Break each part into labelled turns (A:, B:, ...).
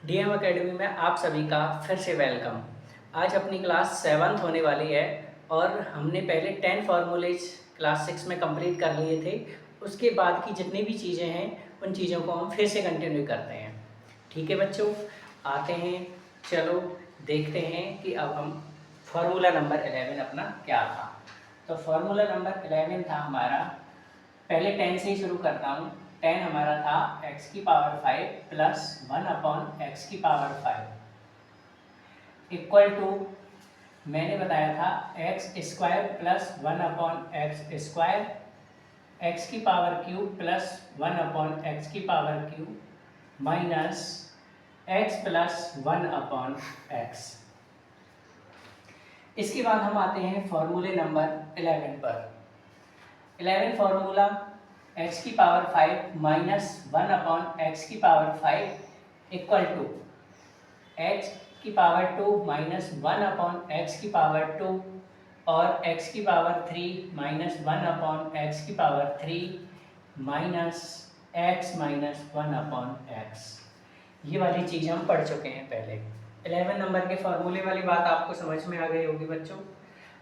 A: DM academy में आप सभी का फिर से वेलकम। आज अपनी क्लास 7th होने वाली है और हमने पहले 10 फार्मूलेज क्लास 6 में कंप्लीट कर लिए थे। उसके बाद की जितनी भी चीज़ें हैं उन चीज़ों को हम फिर से कंटिन्यू करते हैं। ठीक है बच्चों, आते हैं, चलो देखते हैं कि अब हम फार्मूला नंबर 11 अपना क्या था। तो फार्मूला नंबर 11 था हमारा, पहले 10 से ही शुरू करता हूँ। 10 हमारा था x की पावर 5 प्लस 1/x की पावर 5 इक्वल टू, मैंने बताया था x square plus 1/x², x की पावर क्यूब प्लस 1/x की power cube minus x plus 1/x। इसके बाद हम आते हैं फॉर्मूले नंबर 11 पर। 11 फार्मूला x की पावर 5 माइनस 1/x की पावर 5 इक्वल टू x की पावर 2 माइनस 1/x की पावर 2 और x की पावर 3 माइनस 1/x की power 3 minus x minus 1/x। ये वाली चीज़ हम पढ़ चुके हैं पहले। 11 नंबर के फार्मूले वाली बात आपको समझ में आ गई होगी बच्चों।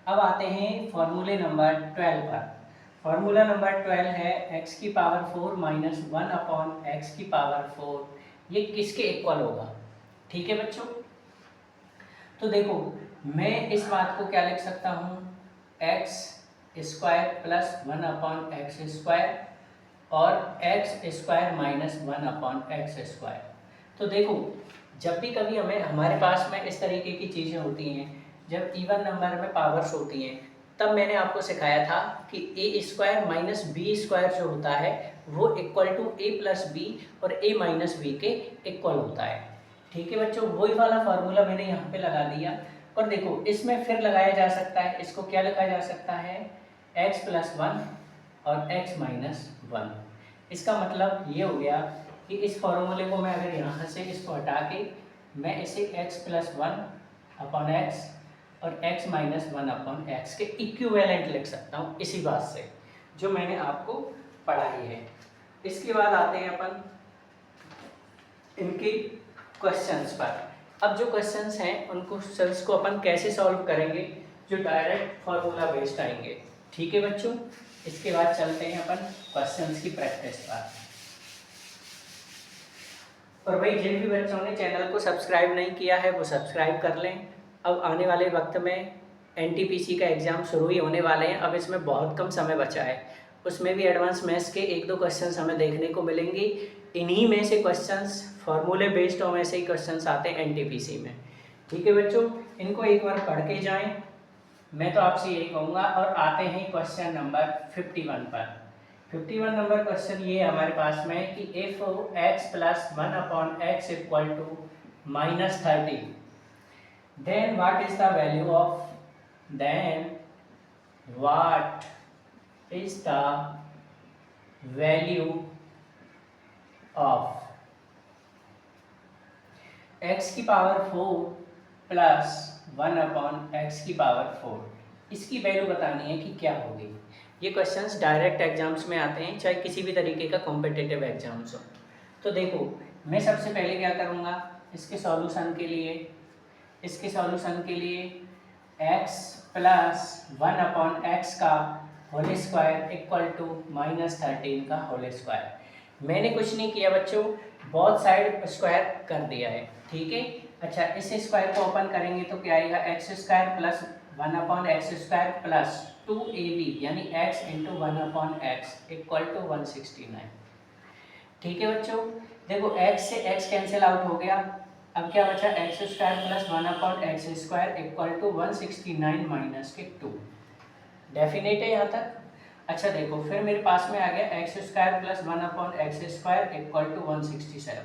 A: अब आते हैं फार्मूले नंबर 12 पर। फार्मूला नंबर 12 है x की पावर 4 माइनस 1/x की पावर 4। ये किसके इक्वल होगा? ठीक है बच्चों, तो देखो मैं इस बात को क्या लिख सकता हूँ, x स्क्वायर प्लस 1/x² और x² माइनस 1/x²। तो देखो जब भी कभी हमें हमारे पास में इस तरीके की चीज़ें होती हैं, जब इवन नंबर में पावर्स होती हैं, तब मैंने आपको सिखाया था कि a² माइनस b² जो होता है वो equal to a plus B और a माइनस बी के इक्वल होता है। ठीक है बच्चों, वही वाला फार्मूला मैंने यहाँ पे लगा दिया। और देखो इसमें फिर लगाया जा सकता है, इसको क्या लिखा जा सकता है, x प्लस 1 और x माइनस 1। इसका मतलब ये हो गया कि इस फॉर्मूले को मैं अगर यहाँ से इसको हटा के मैं इसे x प्लस 1/x और x माइनस 1/x के इक्विवेलेंट लिख सकता हूँ, इसी बात से जो मैंने आपको पढ़ाई है। इसके बाद आते हैं अपन इनके क्वेश्चंस पर। अब जो क्वेश्चंस हैं उन क्वेश्चंस को अपन कैसे सॉल्व करेंगे, जो डायरेक्ट फार्मूला बेस्ड आएंगे। ठीक है बच्चों, इसके बाद चलते हैं अपन क्वेश्चंस की प्रैक्टिस पर। और भाई जिन भी बच्चों ने चैनल को सब्सक्राइब नहीं किया है वो सब्सक्राइब कर लें। अब आने वाले वक्त में एनटीपीसी का एग्ज़ाम शुरू ही होने वाले हैं, अब इसमें बहुत कम समय बचा है। उसमें भी एडवांस मैथ्स के 1-2 क्वेश्चंस हमें देखने को मिलेंगे। इन्हीं में से क्वेश्चंस फार्मूले बेस्ड और वैसे ही क्वेश्चंस आते हैं एनटीपीसी में। ठीक है बच्चों, इनको एक बार पढ़ के जाएं, मैं तो आपसे यही कहूँगा। और आते हैं क्वेश्चन नंबर 51 पर। 51 नंबर क्वेश्चन ये हमारे पास में कि if x plus 1/x equal to -30, then what is the value of then what is the value of x की पावर 4 प्लस 1/x की पावर 4। इसकी वैल्यू बतानी है कि क्या होगी। ये क्वेश्चंस डायरेक्ट एग्जाम्स में आते हैं, चाहे किसी भी तरीके का कॉम्पिटिटिव एग्जाम्स हो। तो देखो मैं सबसे पहले क्या करूँगा, इसके सॉल्यूशन के लिए x प्लस 1/x का होल स्क्वायर इक्वल टू -13 का होल स्क्वायर। मैंने कुछ नहीं किया बच्चों, बोथ साइड स्क्वायर कर दिया है। ठीक है, अच्छा इस स्क्वायर को ओपन करेंगे तो क्या आएगा, x² plus 1/x² plus 2ab यानी x into 1/x equal to 169। ठीक है बच्चों, देखो x से x कैंसिल आउट हो गया, अब क्या बचा, x² plus 1/x² equal to 169 minus के 2। डेफिनेट है यहाँ तक। अच्छा देखो फिर मेरे पास में आ गया x² plus 1/x² equal to 167।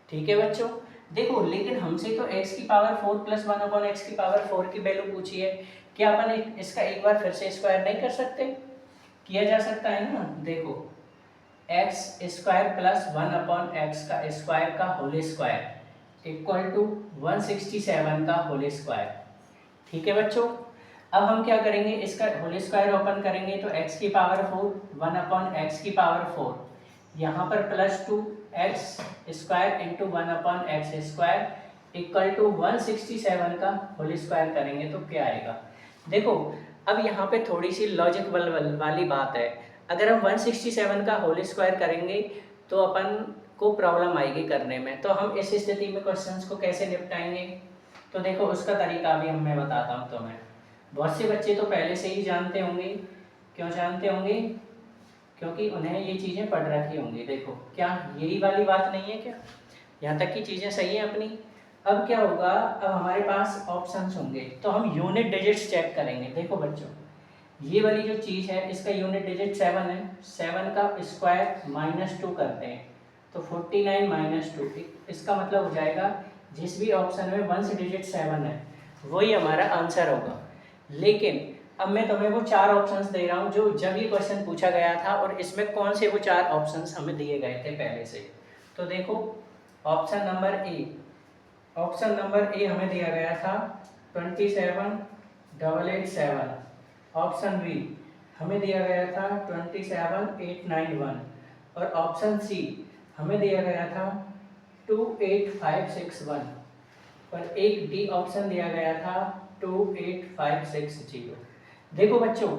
A: ठीक है बच्चों, देखो लेकिन हमसे तो x की पावर 4 प्लस 1/x की पावर 4 की वैल्यू पूछी है। क्या अपन इसका एक बार फिर से स्क्वायर नहीं कर सकते? किया जा सकता है ना। देखो x² प्लस 1/x का स्क्वायर का होल स्क्वायर इक्वल टू 167 का होल स्क्वायर। ठीक है बच्चों, अब हम क्या करेंगे, इसका होल स्क्वायर ओपन करेंगे तो x की पावर 4 1/x की पावर 4, यहाँ पर plus 2 X square into 1/x² equal to 167 का होल स्क्वायर करेंगे तो क्या आएगा। देखो अब यहाँ पे थोड़ी सी लॉजिक वाली बात है। अगर हम 167 का होल स्क्वायर करेंगे तो अपन को प्रॉब्लम आएगी करने में। तो हम इस स्थिति में क्वेश्चंस को कैसे निपटाएंगे, तो देखो उसका तरीका भी मैं बताता हूँ तुम्हें। बहुत से बच्चे तो पहले से ही जानते होंगे। क्यों जानते होंगे? क्योंकि उन्हें ये चीज़ें पढ़ रखी होंगी। देखो क्या यही वाली बात नहीं है क्या? यहाँ तक की चीज़ें सही हैं अपनी। अब क्या होगा, अब हमारे पास ऑप्शंस होंगे तो हम यूनिट डिजिट्स चेक करेंगे। देखो बच्चों ये वाली जो चीज़ है इसका यूनिट डिजिट 7 है। 7 का स्क्वायर -2 करते हैं तो 49 - 2, इसका मतलब हो जाएगा जिस भी ऑप्शन में वंस डिजिट 7 है वही हमारा आंसर होगा। लेकिन अब मैं तुम्हें वो 4 ऑप्शंस दे रहा हूँ जो जब ये क्वेश्चन पूछा गया था और इसमें कौन से वो 4 ऑप्शंस हमें दिए गए थे पहले से। तो देखो ऑप्शन नंबर ए हमें दिया गया था 27887। ऑप्शन बी हमें दिया गया था 27891 और ऑप्शन सी हमें दिया गया था 28561 और एक डी ऑप्शन दिया गया था 28560। देखो बच्चों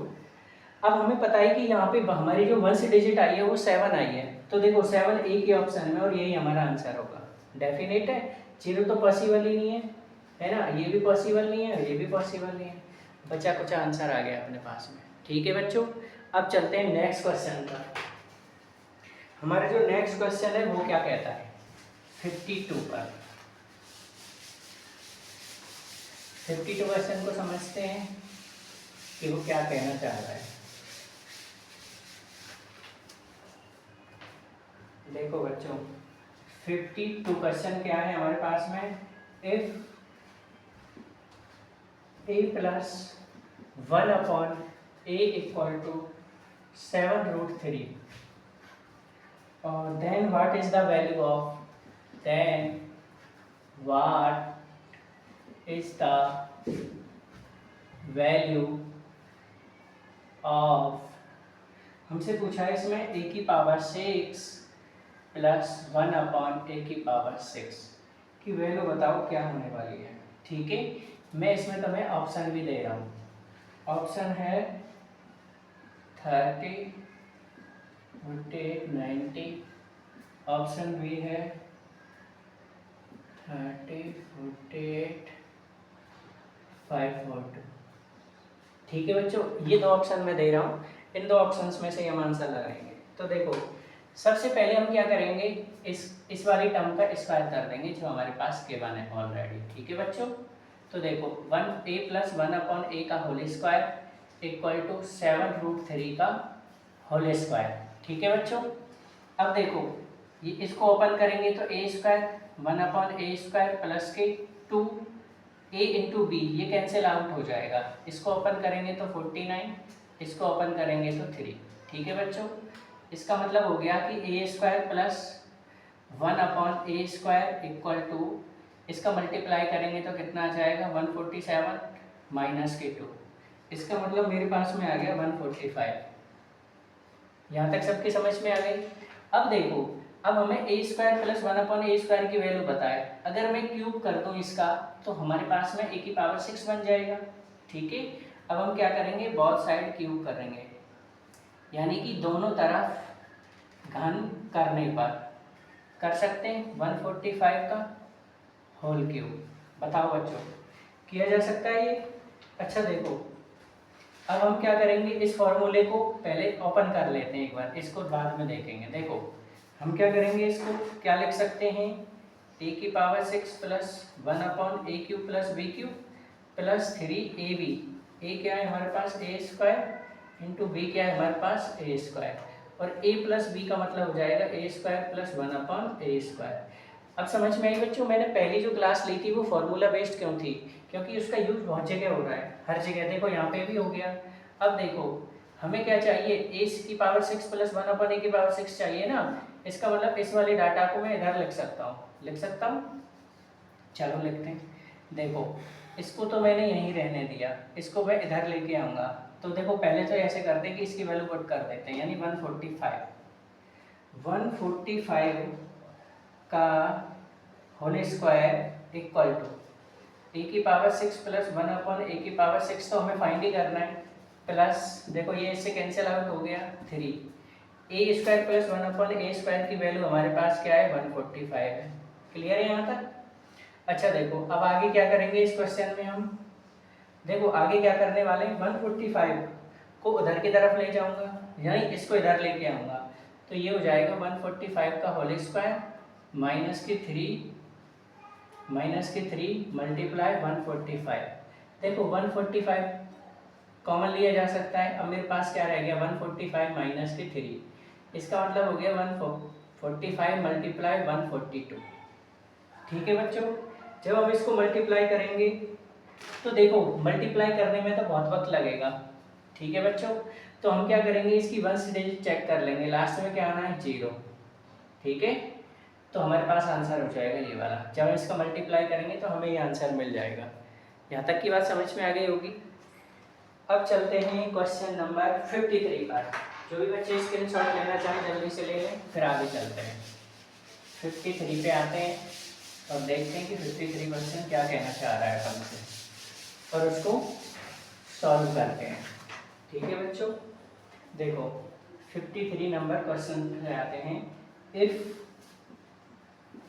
A: अब हमें पता है कि यहाँ पे हमारी जो वंस डिजिट आई है वो 7 आई है। तो देखो 7 ए के ऑप्शन में और यही हमारा आंसर होगा। डेफिनेट है, 0 तो पॉसिबल ही नहीं है ना, ये भी पॉसिबल नहीं है, ये भी पॉसिबल नहीं है। बचा कुछ आंसर आ गया अपने पास में। ठीक है बच्चों, अब चलते हैं नेक्स्ट क्वेश्चन पर। हमारा जो नेक्स्ट क्वेश्चन है वो क्या कहता है 52 पर। 52 क्वेश्चन को समझते हैं कि वो क्या कहना चाह रहा है। देखो बच्चों 52 क्वेश्चन क्या है हमारे पास में, इफ a + 1/a = 7√3 और then what is the value of हमसे पूछा है इसमें a⁶ + 1/a⁶ की वैल्यू बताओ क्या होने वाली है। ठीक है, मैं इसमें तुम्हें ऑप्शन भी दे रहा हूँ। ऑप्शन है 30, 48, 90। ऑप्शन बी है 30, 48, 542। ठीक है बच्चों, ये 2 ऑप्शन मैं दे रहा हूँ, इन 2 ऑप्शंस में से हम आंसर लगाएंगे। तो देखो सबसे पहले हम क्या करेंगे, इस वाली टर्म का स्क्वायर कर देंगे जो हमारे पास गिवन है ऑलरेडी। ठीक है बच्चों, तो देखो 1a + 1/a का होल स्क्वायर इक्वल टू 7√3 का होल स्क्वायर। ठीक है बच्चों, अब देखो ये इसको ओपन करेंगे तो a² 1/a² प्लस के 2a × b ये कैंसिल आउट हो जाएगा। इसको ओपन करेंगे तो 49, इसको ओपन करेंगे तो 3। ठीक है बच्चों, इसका मतलब हो गया कि a² + 1/a² इक्वल टू इसका मल्टीप्लाई करेंगे तो कितना आ जाएगा 147 - के 2। इसका मतलब मेरे पास में आ गया 145। यहाँ तक सबकी समझ में आ गई। अब देखो अब हमें a² + 1/a² की वैल्यू बताए, अगर मैं क्यूब कर दूँ इसका तो हमारे पास में a⁶ बन जाएगा। ठीक है, अब हम क्या करेंगे, बोथ साइड क्यूब करेंगे, यानी कि दोनों तरफ घन करने पर कर सकते हैं 145 का होल क्यूब। बताओ बच्चों किया जा सकता है ये? अच्छा देखो अब हम क्या करेंगे, इस फॉर्मूले को पहले ओपन कर लेते हैं एक बार, इसको बाद में देखेंगे। देखो हम क्या करेंगे, इसको क्या लिख सकते हैं, a⁶ + 1/a³ + b³ + 3ab। a क्या है हमारे पास a² × b क्या है हमारे पास a² और a + b का मतलब हो जाएगा a² + 1/a²। अब समझ में आई बच्चों, मैंने पहली जो क्लास ली थी वो फार्मूला बेस्ड क्यों थी, क्योंकि उसका यूज बहुत जगह हो रहा है, हर जगह। देखो यहाँ पे भी हो गया। अब देखो हमें क्या चाहिए, a⁶ + 1/a⁶ चाहिए ना, इसका मतलब इस वाले डाटा को मैं इधर लिख सकता हूँ, चलो लिखते हैं। देखो इसको तो मैंने यहीं रहने दिया, इसको मैं इधर लेके आऊँगा। तो देखो पहले तो ऐसे करते हैं कि इसकी वैल्यू पुट कर देते हैं, यानी 145 का होल स्क्वायर इक्वल टू ए की पावर 6 प्लस 1 अपॉन ए की पावर 6 तो हमें फाइंड ही करना है, प्लस देखो ये इससे कैंसिल आउट हो गया 3 ए स्क्वायर प्लस 1 अपॉन ए स्क्वायर की वैल्यू हमारे पास क्या है 145 है। क्लियर है यहाँ तक? अच्छा देखो अब आगे क्या करेंगे इस क्वेश्चन में हम, देखो आगे क्या करने वाले हैं, 145 को उधर की तरफ ले जाऊंगा यानी इसको इधर लेके आऊंगा, तो ये हो जाएगा 145 का होल स्क्वायर माइनस के 3 मल्टीप्लाई 145। देखो 145 कॉमन लिया जा सकता है, अब मेरे पास क्या रह गया 145 माइनस के 3, इसका मतलब हो गया 145 मल्टीप्लाई 142। ठीक है बच्चों, जब हम इसको मल्टीप्लाई करेंगे तो देखो मल्टीप्लाई करने में तो बहुत वक्त लगेगा। ठीक है बच्चों, तो हम क्या करेंगे इसकी वंस डिजिट चेक कर लेंगे, लास्ट में क्या आना है 0। ठीक है, तो हमारे पास आंसर हो जाएगा ये वाला, जब इसका मल्टीप्लाई करेंगे तो हमें ये आंसर मिल जाएगा। यहाँ तक की बात समझ में आ गई होगी। अब चलते हैं क्वेश्चन नंबर 53 पर, जो भी बच्चे स्क्रीनशॉट लेना चाहें जल्दी से ले लें, फिर आगे चलते हैं। 53 पे आते हैं और देखते हैं कि 53 क्वेश्चन क्या कहना चाह रहा है अपन से, और उसको सॉल्व करते हैं। ठीक है बच्चों, देखो 53 नंबर क्वेश्चन पे आते हैं। If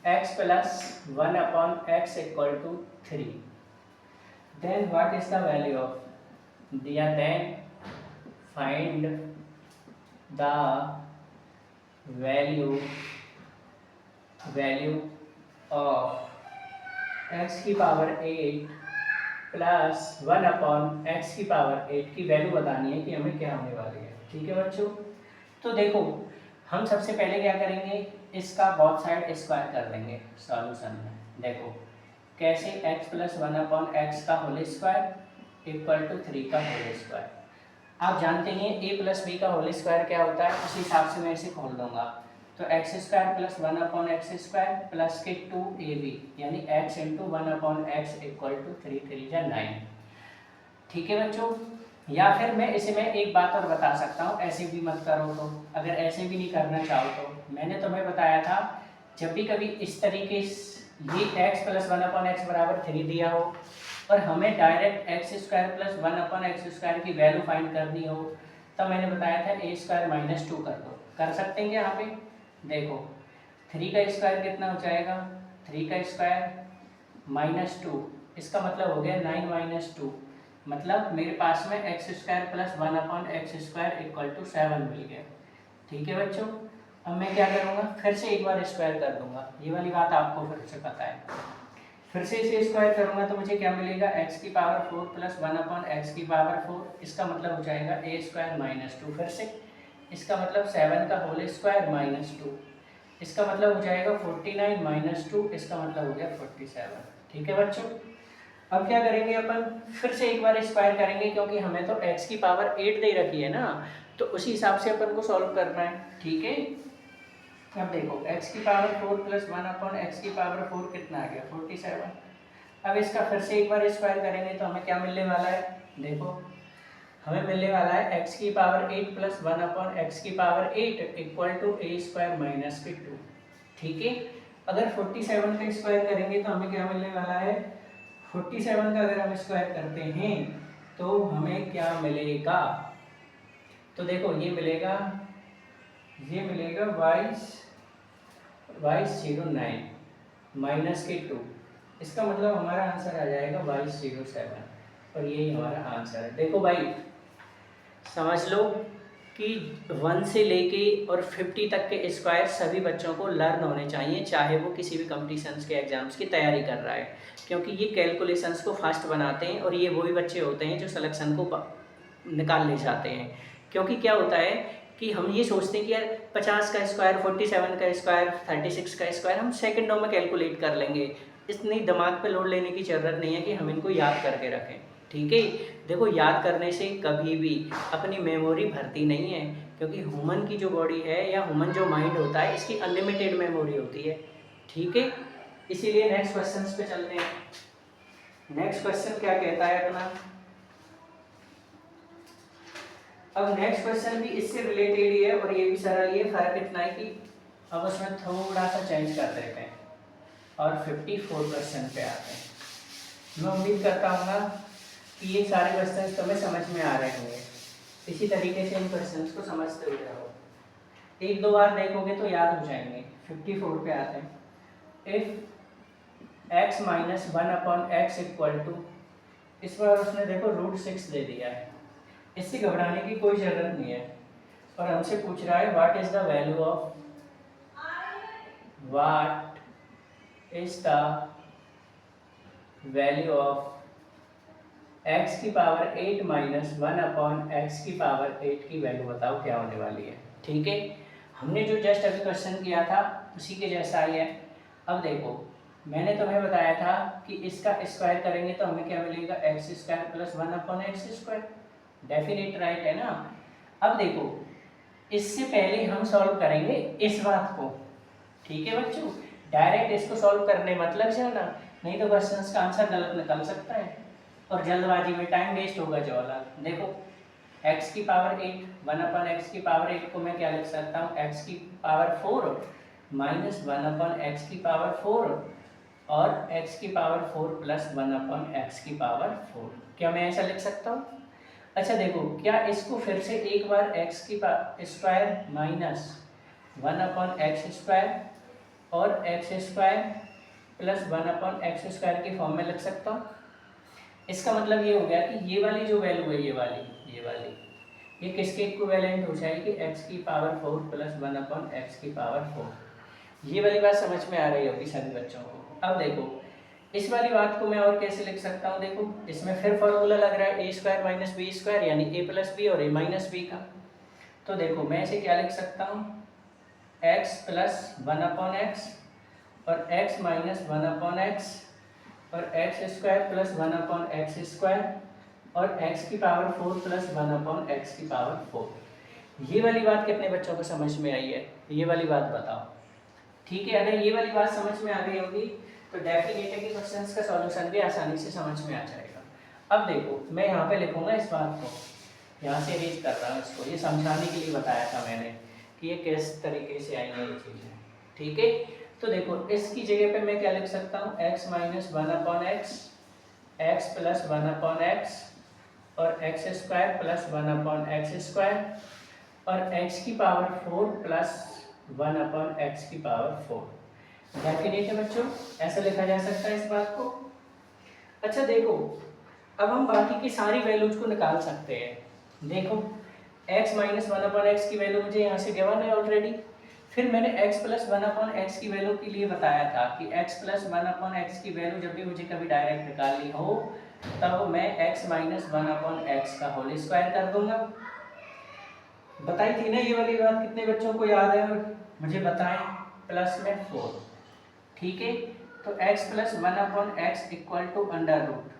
A: x plus 1 upon x equal to 3, then what is the value of दिया, then find the value of x की पावर 8 प्लस 1 अपॉन x की पावर 8 की वैल्यू बतानी है कि हमें क्या होने वाली है। ठीक है बच्चों, तो देखो हम सबसे पहले क्या करेंगे, इसका बोथ साइड स्क्वायर कर लेंगे सॉल्यूशन में। देखो कैसे, x प्लस 1 अपॉन एक्स का होल स्क्वायर इक्वल टू 3 का होल स्क्वायर। आप जानते हैं a प्लस बी का होल स्क्वायर क्या होता है, उस हिसाब से मैं इसे खोल दूंगा। तो X square plus 1 upon X square plus के 2ab यानी x into 1 upon X equal to 3 3 जा 9। ठीक है बच्चों, या फिर मैं एक बात और बता सकता हूँ, ऐसे भी मत करो तो, अगर ऐसे भी नहीं करना चाहो तो मैंने तुम्हें बताया था जब भी कभी इस तरीके ये x प्लस 1 अपॉन एक्स बराबर 3 दिया हो और हमें direct x square plus 1 upon X square की वैल्यू फाइंड करनी हो, तब मैंने बताया था a स्क्वायर माइनस 2 कर दो। कर सकते हैं यहाँ पे, देखो 3 का स्क्वायर कितना हो जाएगा, 3 का स्क्वायर माइनस 2, इसका मतलब हो गया 9 माइनस 2, मतलब मेरे पास में X square plus 1 upon X square equal to 7 मिल गया। ठीक है बच्चों, अब मैं क्या करूँगा, फिर से एक बार स्क्वायर कर दूंगा, ये वाली बात आपको फिर से पता है। फिर से इसे स्क्वायर करूँगा तो मुझे क्या मिलेगा, x की पावर 4 प्लस 1 अपॉन एक्स की पावर 4, इसका मतलब हो जाएगा a स्क्वायर माइनस 2, फिर से इसका मतलब 7 का होल स्क्वायर माइनस 2, इसका मतलब हो जाएगा 49 माइनस 2, इसका मतलब हो गया 47। ठीक है बच्चों, अब क्या करेंगे अपन, फिर से एक बार स्क्वायर करेंगे क्योंकि हमें तो x की पावर 8 दे रखी है ना, तो उसी हिसाब से अपन को सॉल्व करना है। ठीक है, अब देखो x की पावर 4 प्लस 1 अपॉन एक्स की पावर 4 कितना आ गया 47। अब इसका फिर से एक बार स्क्वायर करेंगे तो हमें क्या मिलने वाला है, देखो हमें मिलने वाला है x की पावर 8 प्लस 1 अपॉन एक्स की power 8 equal to a square minus के 2। ठीक है, अगर 47 का स्क्वायर करेंगे तो हमें क्या मिलने वाला है, 47 का अगर हम स्क्वायर करते हैं तो हमें क्या मिलेगा, तो देखो ये मिलेगा y09 माइनस के 2, इसका मतलब हमारा आंसर आ जाएगा y07 और यही हमारा आंसर है। देखो भाई समझ लो कि 1 से लेके और 50 तक के स्क्वायर सभी बच्चों को लर्न होने चाहिए, चाहे वो किसी भी कॉम्पिटिशन्स के एग्जाम्स की तैयारी कर रहा है, क्योंकि ये कैलकुलेशंस को फास्ट बनाते हैं और ये वही बच्चे होते हैं जो सिलेक्शन को निकाल ले जाते हैं। क्योंकि क्या होता है कि हम ये सोचते हैं कि यार 50 का स्क्वायर, 47 का स्क्वायर, 36 का स्क्वायर हम सेकंडों में कैलकुलेट कर लेंगे, इतनी दिमाग पे लोड लेने की ज़रूरत नहीं है कि हम इनको याद करके रखें। ठीक है, देखो याद करने से कभी भी अपनी मेमोरी भरती नहीं है, क्योंकि ह्यूमन की जो बॉडी है या ह्यूमन जो माइंड होता है इसकी अनलिमिटेड मेमोरी होती है। ठीक है, इसीलिए नेक्स्ट क्वेश्चन पे चलते हैं। नेक्स्ट क्वेश्चन क्या कहता है अपना, अब नेक्स्ट क्वेश्चन भी इससे रिलेटेड ही है और ये भी सरल ही है, फर्क इतना है कि अब उसमें थोड़ा सा चेंज कर देते हैं और 54% पे आते हैं। मैं उम्मीद करता हूँ ना कि ये सारे क्वेश्चन तुम्हें समझ में आ रहे होंगे। इसी तरीके से इन क्वेश्चंस को समझते हुए रहो, एक दो बार देखोगे तो याद हो जाएंगे। 54 पे आते हैं। If x minus 1/x equal to, इस बार उसने देखो √6 दे दिया है, इससे घबराने की कोई ज़रूरत नहीं है। और हमसे पूछ रहा है what is the value of, what is the value of x की पावर 8 माइनस 1/x की पावर 8 की वैल्यू बताओ क्या होने वाली है। ठीक है, हमने जो जस्ट अभी क्वेश्चन किया था उसी के जैसा ही है। अब देखो, मैंने तुम्हें बताया था कि इसका स्क्वायर करेंगे तो हमें क्या मिलेगा, x² plus 1/x²। Definite right है ना। अब देखो, इससे पहले हम सॉल्व करेंगे इस बात को। ठीक है बच्चों, डायरेक्ट इसको सॉल्व करने मत लग जाना, नहीं तो क्वेश्चन का आंसर गलत निकल सकता है और जल्दबाजी में टाइम वेस्ट होगा जो वाला। देखो, x की पावर 8, 1/x की पावर 8 को मैं क्या लिख सकता हूँ, x की पावर 4 माइनस 1/x की पावर 4 और x की पावर 4 प्लस 1/x की पावर 4। क्या मैं ऐसा लिख सकता हूँ? अच्छा देखो, क्या इसको फिर से एक बार x की स्क्वायर माइनस 1/x² और x² प्लस 1/x² की फॉर्म में लिख सकता हूँ? इसका मतलब ये हो गया कि ये वाली जो वैल्यू है, ये वाली ये किसके इक्विवेलेंट हो जाएगी, x की पावर 4 प्लस 1/x की पावर 4। ये वाली बात समझ में आ रही होगी सभी बच्चों को। अब देखो, इस वाली बात को मैं और कैसे लिख सकता हूँ, देखो इसमें फिर फॉर्मूला लग रहा है a² माइनस b² यानी a प्लस बी और a माइनस बी का। तो देखो मैं इसे क्या लिख सकता हूँ, x प्लस 1/x और x माइनस 1/x और x² प्लस 1/x² और x की पावर 4 प्लस 1/x की पावर 4। ये वाली बात कितने बच्चों को समझ में आई है, ये वाली बात बताओ। ठीक है, अगर ये वाली बात समझ में आ गई होगी तो डेफिनेटली के क्वेश्चंस का सॉल्यूशन भी आसानी से समझ में आ जाएगा। अब देखो, मैं यहाँ पे लिखूंगा इस बात को, यहाँ से रीच कर रहा हूँ इसको, ये समझाने के लिए बताया था मैंने कि ये किस तरीके से आएंगे ये चीज़ें। ठीक है, तो देखो इसकी जगह पे मैं क्या लिख सकता हूँ, x minus 1/x, x plus 1/x और x² प्लस 1/x² और x की पावर 4 प्लस 1/x की पावर 4। डेफिनेट है बच्चों, ऐसा लिखा जा सकता है इस बात को। अच्छा देखो, अब हम बाकी की सारी वैल्यूज को निकाल सकते हैं। देखो x माइनस 1/x की वैल्यू मुझे यहाँ से गिवन है ऑलरेडी। फिर मैंने x प्लस 1/x की वैल्यू के लिए बताया था कि x प्लस 1/x की वैल्यू जब भी मुझे कभी डायरेक्ट निकालनी हो तब मैं x माइनस 1/x का होल स्क्वायर कर दूंगा। बताई थी ना ये वाली बात, कितने बच्चों को याद है मुझे बताएं, प्लस में 4। ठीक है, तो x plus 1/x equal to under root,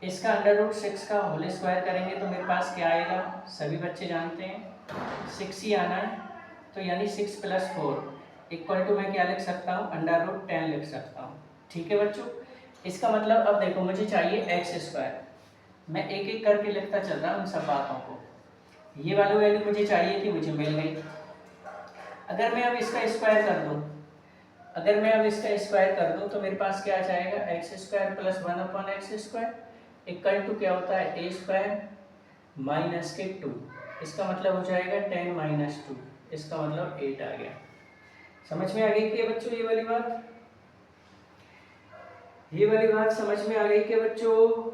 A: इसका अंडर रूट 6 का होल स्क्वायर करेंगे तो मेरे पास क्या आएगा, सभी बच्चे जानते हैं 6 ही आना है। तो यानी 6 प्लस 4 इक्वल टू मैं क्या लिख सकता हूँ, अंडर रूट 10 लिख सकता हूँ। ठीक है बच्चों, इसका मतलब अब देखो मुझे चाहिए x²। मैं एक एक करके लिखता चल रहा हूँ उन सब बातों को। ये वाली वैल्यू मुझे चाहिए थी, मुझे मिल गई। अगर मैं अब इसका स्क्वायर कर दूं तो मेरे पास क्या आ जाएगा, x² plus 1/x² equal to क्या होता है, a² माइनस के 2। इसका मतलब हो जाएगा 10 माइनस 2, इसका मतलब 8 आ गया। समझ में आ गई क्या बच्चों ये वाली बात? ये वाली बात समझ में आ गई क्या बच्चों?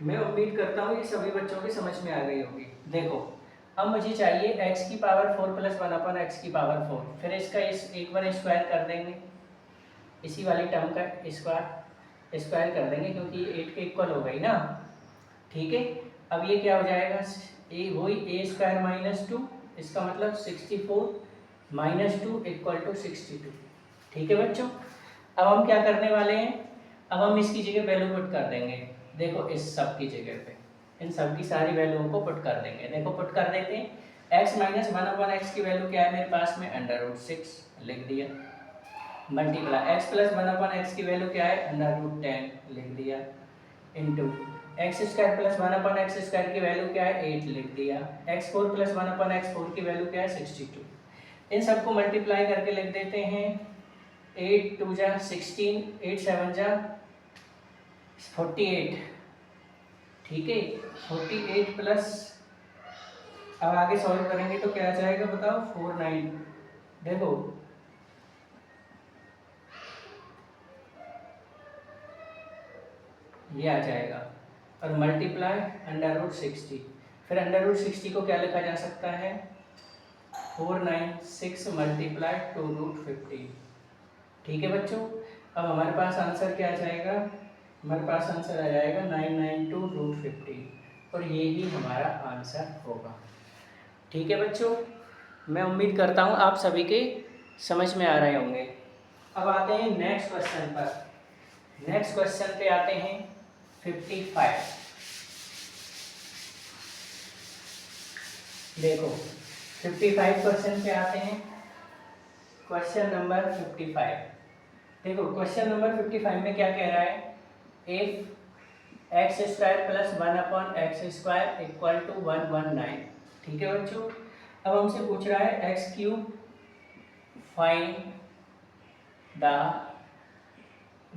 A: मैं उम्मीद करता हूँ ये सभी बच्चों की समझ में आ गई होगी। देखो अब मुझे चाहिए x की पावर 4 प्लस 1/x की पावर 4, फिर इसका एक बार स्क्वायर कर देंगे, इसी वाली टर्म का स्क्वायर कर देंगे क्योंकि ये 8 के इक्वल हो गई ना। ठीक है, अब ये क्या हो जाएगा, वही a² माइनस 2, इसका मतलब 64 माइनस 2 इक्वल टू 62। ठीक है बच्चों, अब हम क्या करने वाले हैं, अब हम इसकी जगह वैल्यू पुट कर देंगे। देखो इस सब की जगह पे इन सब की सारी वैल्यूओं को पुट कर देंगे। देखो पुट कर देते हैं, x माइनस 1/x की वैल्यू क्या है मेरे पास में, अंडर रूट 6 लिख दिया, मल्टीप्लाई x प्लस 1/x की वैल्यू क्या है, अंडर रूट 10 लिख दिया, इंटू x² प्लस 1/x² की वैल्यू क्या है, 8 लिख दिया, x4 प्लस 1/x4 की वैल्यू क्या है, 62। इन सबको मल्टीप्लाई करके लिख देते हैं। 8 2 जा 16, 8 7 जा 48, ठीक है। 48 प्लस, अब आगे सॉल्व करेंगे तो क्या आ जाएगा बताओ, 49। देखो ये आ जाएगा, और मल्टीप्लाई √60, फिर √60 को क्या लिखा जा सकता है, 496 मल्टीप्लाई 2√50, ठीक है बच्चों। अब हमारे पास आंसर क्या आ जाएगा, हमारे पास आंसर आ जाएगा 992√50, और ये ही हमारा आंसर होगा, ठीक है बच्चों। मैं उम्मीद करता हूँ आप सभी के समझ में आ रहे होंगे। अब आते हैं नेक्स्ट क्वेश्चन पर। नेक्स्ट क्वेश्चन पे आते हैं 55। देखो 55 क्वेश्चन पे आते हैं। क्वेश्चन नंबर 55, देखो क्वेश्चन नंबर 55 में क्या कह रहा है, if x² plus 1/x² equal to 119, ठीक है बच्चों। अब हमसे पूछ रहा है x³ find the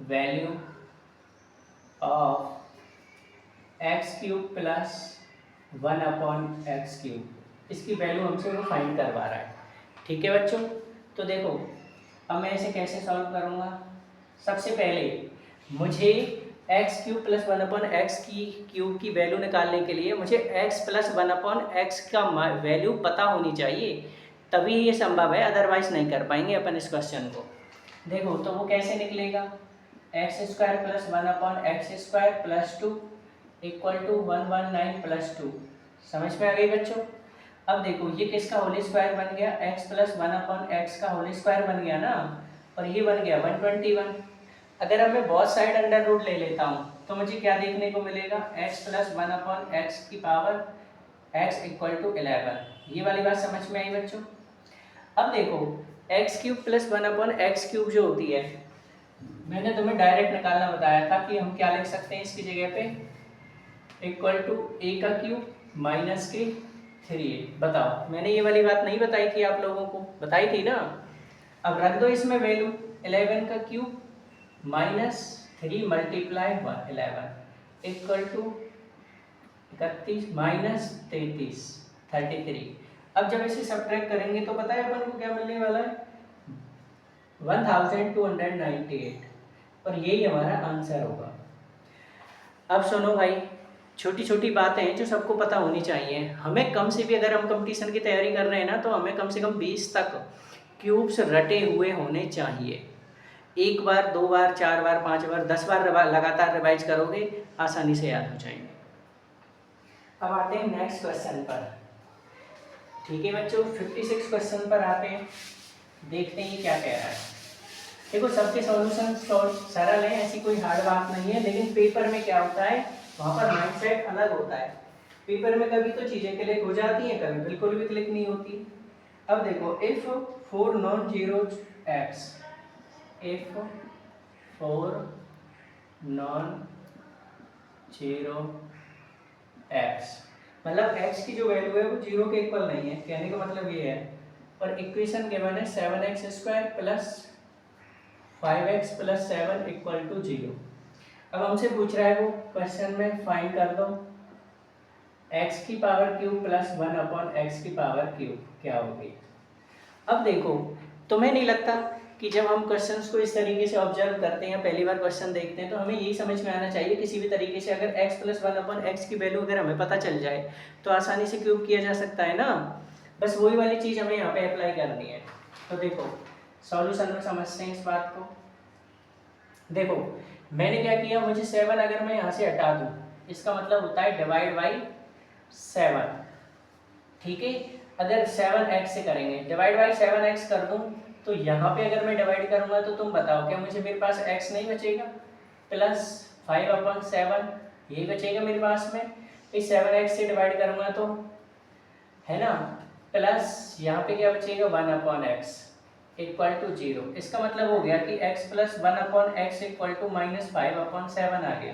A: value of x³ plus 1/x³, इसकी वैल्यू हमसे वो फाइंड करवा रहा है, ठीक है बच्चों। तो देखो अब मैं इसे कैसे सॉल्व करूँगा, सबसे पहले मुझे x³ प्लस 1/x³ की वैल्यू निकालने के लिए मुझे x प्लस 1/x का वैल्यू पता होनी चाहिए, तभी ये संभव है, अदरवाइज नहीं कर पाएंगे अपन इस क्वेश्चन को। देखो तो वो कैसे निकलेगा, x² plus 1/x² plus 2 equal to 119 plus 2, समझ में आ गई बच्चों। अब देखो ये किसका होल स्क्वायर बन गया, x प्लस 1/x का होल स्क्वायर बन गया ना, और ये बन गया 121। अगर अब मैं बहुत साइड अंडर रूट ले लेता हूँ तो मुझे क्या देखने को मिलेगा, x प्लस 1/x की पावर x इक्वल टू 11, ये वाली बात समझ में आई बच्चों। अब देखो x³ प्लस 1/x³ जो होती है, मैंने तुम्हें डायरेक्ट निकालना बताया था कि हम क्या लिख सकते हैं इसकी जगह पे, इक्वल टू a³ माइनस के 3a। बताओ मैंने ये वाली बात नहीं बताई थी आप लोगों को, बताई थी ना। अब रख दो इसमें value, 11³ minus 3 multiply 11 equal to 31 minus 33 33। अब जब इसे सब्ट्रैक्ट करेंगे तो पता है अपन को क्या मिलने वाला है, 1298, और यही हमारा आंसर होगा। अब सुनो भाई, छोटी छोटी बातें हैं जो सबको पता होनी चाहिए। हमें कम से भी, अगर हम कंपटीशन की तैयारी कर रहे हैं ना, तो हमें कम से कम 20 तक क्यूब्स रटे हुए होने चाहिए। एक बार, दो बार, 4 बार, 5 बार, 10 बार लगातार रिवाइज करोगे, आसानी से याद हो जाएंगे। अब आते हैं नेक्स्ट क्वेश्चन पर, ठीक है बच्चों। 56 क्वेश्चन पर आते हैं, देखते हैं क्या कह रहा है। देखो सबके सॉल्यूशन सरल है, ऐसी कोई हार्ड बात नहीं है, लेकिन पेपर में क्या होता है, वहाँ पर माइंडसेट अलग होता है। पेपर में कभी तो चीज़ें क्लिक हो जाती हैं, कभी बिल्कुल भी क्लिक नहीं होती। अब देखो if 4 non zero x, if 4 non zero x, मतलब x की जो वैल्यू है वो जीरो के इक्वल नहीं है, कहने का मतलब ये है। और इक्वेशन गिवन है 7x² plus 5x plus 7 equal to 0। अब हमसे पूछ रहा है वो क्वेश्चन में फाइंड कर दो x की पावर क्यूब प्लस 1/x की पावर क्यूब क्या होगी। अब देखो तुम्हें नहीं लगता कि जब हम क्वेश्चंस को इस तरीके से ऑब्जर्व करते हैं, पहली बार क्वेश्चन देखते हैं, तो हमें यही समझ में आना चाहिए किसी भी तरीके से अगर x प्लस 1/x की वैल्यू अगर हमें पता चल जाए तो आसानी से क्यूब किया जा सकता है ना। बस वही वाली चीज़ हमें यहाँ पे अप्लाई करनी है। तो देखो सॉल्यूशन में समझते हैं इस बात को। देखो मैंने क्या किया, मुझे 7 अगर मैं यहाँ से हटा दूँ, इसका मतलब होता है डिवाइड बाई 7, ठीक है। अगर 7x से करेंगे, डिवाइड बाई 7x कर दूँ, तो यहाँ पे अगर मैं डिवाइड करूँगा तो तुम बताओ क्या मुझे, मेरे पास x नहीं बचेगा, प्लस 5/7 यही बचेगा मेरे पास में। इस 7x से डिवाइड करूँगा तो है ना, प्लस यहाँ पे क्या बचेगा 1/x इक्वल टू 0। इसका मतलब हो गया कि x plus 1/x equal to -5/7 आ गया,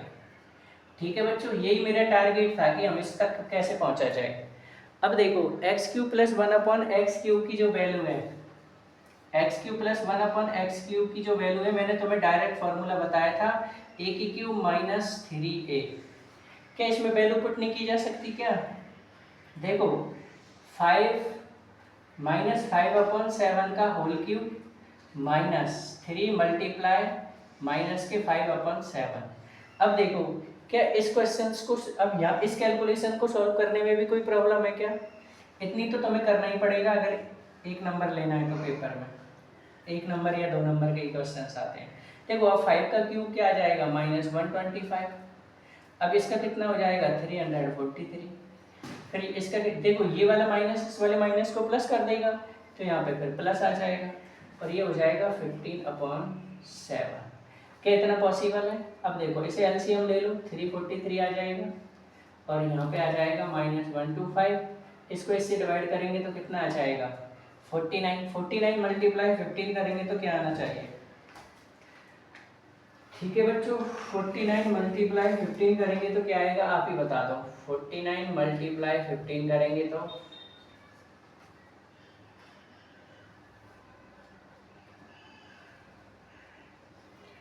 A: ठीक है बच्चों। यही मेरा टारगेट था कि हम इस तक कैसे पहुंचा जाए। अब देखो x³ प्लस 1/x³ की जो वैल्यू है एक्स क्यूब प्लस 1/x³ की जो वैल्यू है मैंने तुम्हें डायरेक्ट फॉर्मूला बताया था a³ माइनस 3a। क्या इसमें वैल्यू पुट नहीं की जा सकती क्या? देखो 5 माइनस 5/7 का whole cube minus 3 multiply minus के 5/7। अब देखो क्या इस क्वेश्चन को अब यहाँ इस कैलकुलेशन को सॉल्व करने में भी कोई प्रॉब्लम है क्या? इतनी तो तुम्हें करना ही पड़ेगा अगर एक नंबर लेना है तो पेपर में एक नंबर या 2 नंबर के क्वेश्चन आते हैं। देखो अब 5 का क्यूब क्या आ जाएगा -125। अब इसका कितना हो जाएगा 343। फिर इसका देखो ये वाला माइनस इस वाले माइनस को प्लस कर देगा तो यहाँ पे फिर प्लस आ जाएगा और ये हो जाएगा 15/7। क्या इतना पॉसिबल है? अब देखो इसे एलसीएम ले लो 343 आ जाएगा और यहाँ पे आ जाएगा -125। इसको इससे डिवाइड करेंगे तो कितना आ जाएगा 49 मल्टीप्लाई 15 करेंगे तो क्या आना चाहिए? ठीक है बच्चों 49 मल्टीप्लाई 15 करेंगे तो क्या आएगा आप ही बता दो। 49 मल्टीप्लाई 15 करेंगे तो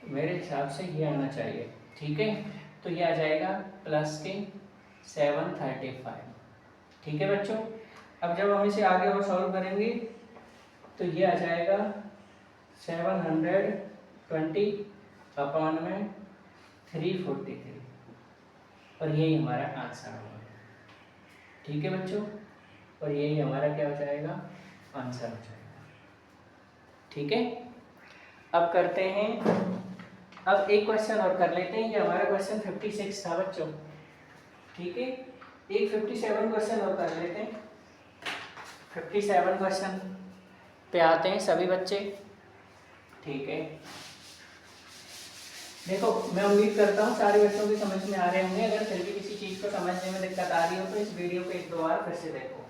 A: मेरे हिसाब से ये आना चाहिए। ठीक है तो ये आ जाएगा प्लस के 735। ठीक है बच्चों अब जब हम इसे आगे और सॉल्व करेंगे तो ये आ जाएगा 720 अपॉन में 343 और यही हमारा आंसर होगा। ठीक है बच्चों और यही हमारा क्या हो जाएगा आंसर हो जाएगा। ठीक है अब करते हैं अब एक क्वेश्चन और कर लेते हैं। ये हमारा क्वेश्चन 56 था बच्चों। ठीक है एक 57 क्वेश्चन और कर लेते हैं। 57 क्वेश्चन पे आते हैं सभी बच्चे। ठीक है देखो मैं उम्मीद करता हूँ सारे बच्चों की समझ में आ रहे होंगे। अगर फिर भी किसी चीज़ को समझने में दिक्कत आ रही हो तो इस वीडियो को 1-2 बार फिर से देखो।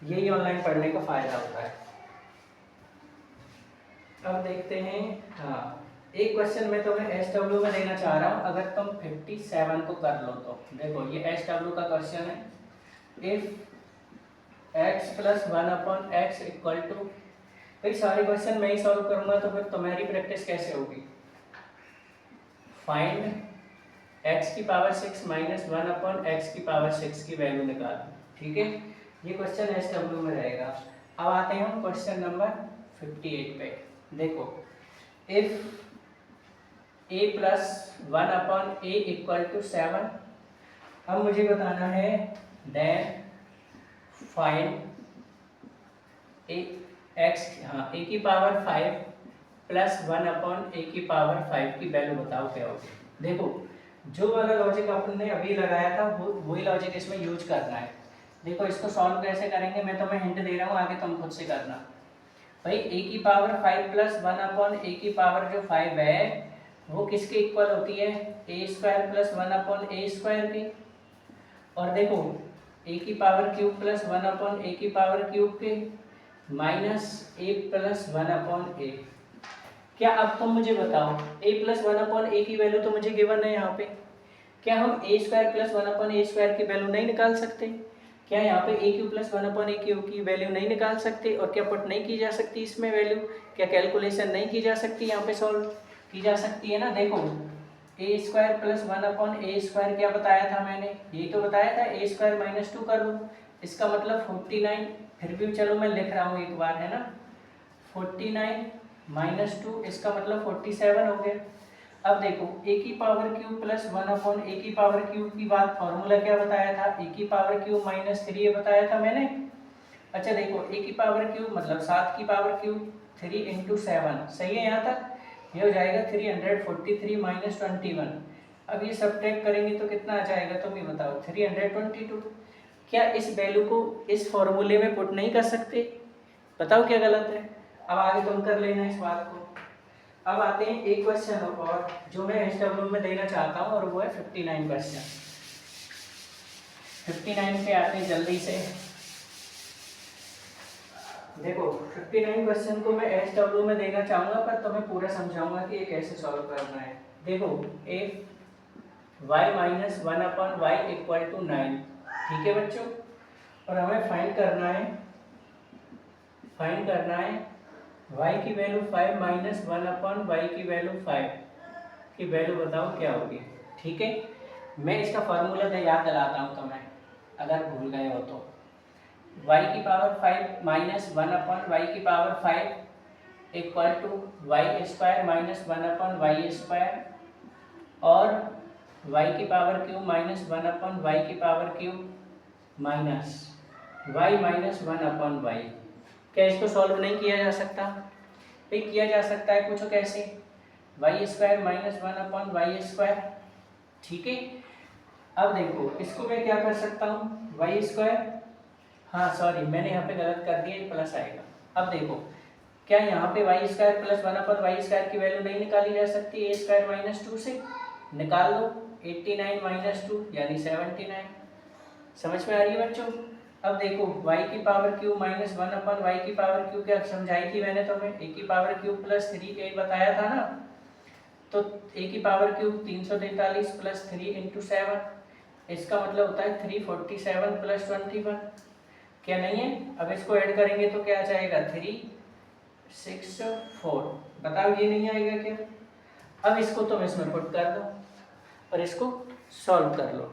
A: यही ऑनलाइन पढ़ने का फ़ायदा होता है। अब देखते हैं हाँ एक क्वेश्चन मैं तुम्हें SW में देना चाह रहा हूँ। अगर तुम 57 को कर लो तो देखो ये SW का क्वेश्चन है। इफ x + 1/x = भाई सारे क्वेश्चन मैं ही सॉल्व करूंगा तो फिर तुम्हारी प्रैक्टिस कैसे होगी? फाइंड x⁻6 - 1/x⁻6 की वैल्यू निकालो। ठीक है ये क्वेश्चन SW में रहेगा। अब आते हैं हम क्वेश्चन नंबर 58 पे। देखो इफ a + 1/a = 7। अब मुझे बताना है देन फाइंड a⁻5 + 1/a�5 की वैल्यू बताओ क्या होगी। देखो जो वाला लॉजिक अपने अभी लगाया था वो वही लॉजिक इसमें यूज करना है। देखो इसको सॉल्व कैसे करेंगे मैं तुम्हें हिंट दे रहा हूँ आगे तुम खुद से करना। भाई a⁻5 + 1/a⁻5 जो 5 है वो किसके इक्वल होती है a² + 1/a² की। और देखो a³ + 1/a³ के माइनस a + 1/a। क्या अब तुम मुझे बताओ a + 1/a की वैल्यू तो मुझे गिवन है यहाँ पे। क्या हम a² + 1/a² की वैल्यू नहीं निकाल सकते? क्या यहाँ पे a³ + 1/a³ की वैल्यू नहीं निकाल सकते? और क्या पुट नहीं की जा सकती इसमें वैल्यू? क्या कैलकुलेशन नहीं की जा सकती यहाँ पे सॉल्व की जा सकती है ना। देखो a² + 1/a² क्या बताया था मैंने? यही तो बताया था a² - 2 कर लो। इसका मतलब 49 फिर भी चलो मैं लिख रहा हूँ एक बार है ना। 49 - 2 इसका मतलब 47 हो गया। अब देखो a³ + 1/a³ की बात फॉर्मूला क्या बताया था a³ - 3 बताया था मैंने। अच्छा देखो a³ मतलब 7³ 3 × 7 सही है यहाँ तक। ये हो जाएगा 343 - 21। अब ये सब्ट्रैक्ट करेंगे तो कितना आ जाएगा तुम ही बताओ 322। क्या इस वैल्यू को इस फॉर्मूले में पुट नहीं कर सकते? बताओ क्या गलत है। अब आगे तुम कर लेना इस बात को। अब आते हैं एक क्वेश्चन और जो मैं SW में देना चाहता हूँ और वो है 59 क्वेश्चन। 59 पे आते हैं जल्दी से। देखो 59 क्वेश्चन को मैं SW में देना चाहूँगा पर तुम्हें पूरा समझाऊंगा कि ये कैसे सॉल्व करना है। देखो इफ y - 1/y = 9। ठीक है बच्चों और हमें फाइंड करना है y की वैल्यू 5 माइनस 1/y की वैल्यू 5 की वैल्यू बताओ क्या होगी। ठीक है, मैं इसका फार्मूला याद दिलाता हूँ तुम्हें अगर भूल गए हो तो। y की पावर 5 माइनस 1/y की power 5 equal to Y square minus 1/y square और y की पावर क्यूब माइनस 1/y की power cube minus y minus 1/y। क्या इसको सॉल्व नहीं किया जा सकता? भाई किया जा सकता है, पूछो कैसे। Y square minus 1/y square. ठीक है, अब देखो इसको मैं क्या कर सकता हूँ, वाई स्क्वायर, हाँ सॉरी मैंने यहाँ पे गलत कर दिया, प्लस आएगा। अब देखो क्या यहाँ पे Y square plus 1/y square की वैल्यू नहीं निकाली जा सकती ए स्क्वायर माइनस 2 से? निकाल दो। 89 माइनस 2 यानी 79। समझ में आ रही है बच्चों? अब देखो y की पावर क्यूब माइनस 1/y की पावर क्यूब क्या समझाई थी मैंने तुम्हें, a की पावर क्यूब प्लस 3a बताया था ना। तो a की पावर क्यूब 343 प्लस 3 इंटू 7, इसका मतलब होता है 347 प्लस 21। क्या नहीं है? अब इसको ऐड करेंगे तो क्या आ जाएगा 364। बताओ ये नहीं आएगा क्या? अब इसको तुम इसमें पुट कर दो और इसको सॉल्व कर लो।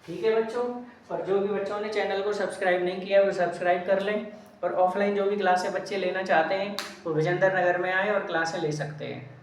A: ठीक है बच्चों, और जो भी बच्चों ने चैनल को सब्सक्राइब नहीं किया वो सब्सक्राइब कर लें, और ऑफलाइन जो भी क्लासें बच्चे लेना चाहते हैं वो विजेंद्र नगर में आए और क्लासें ले सकते हैं।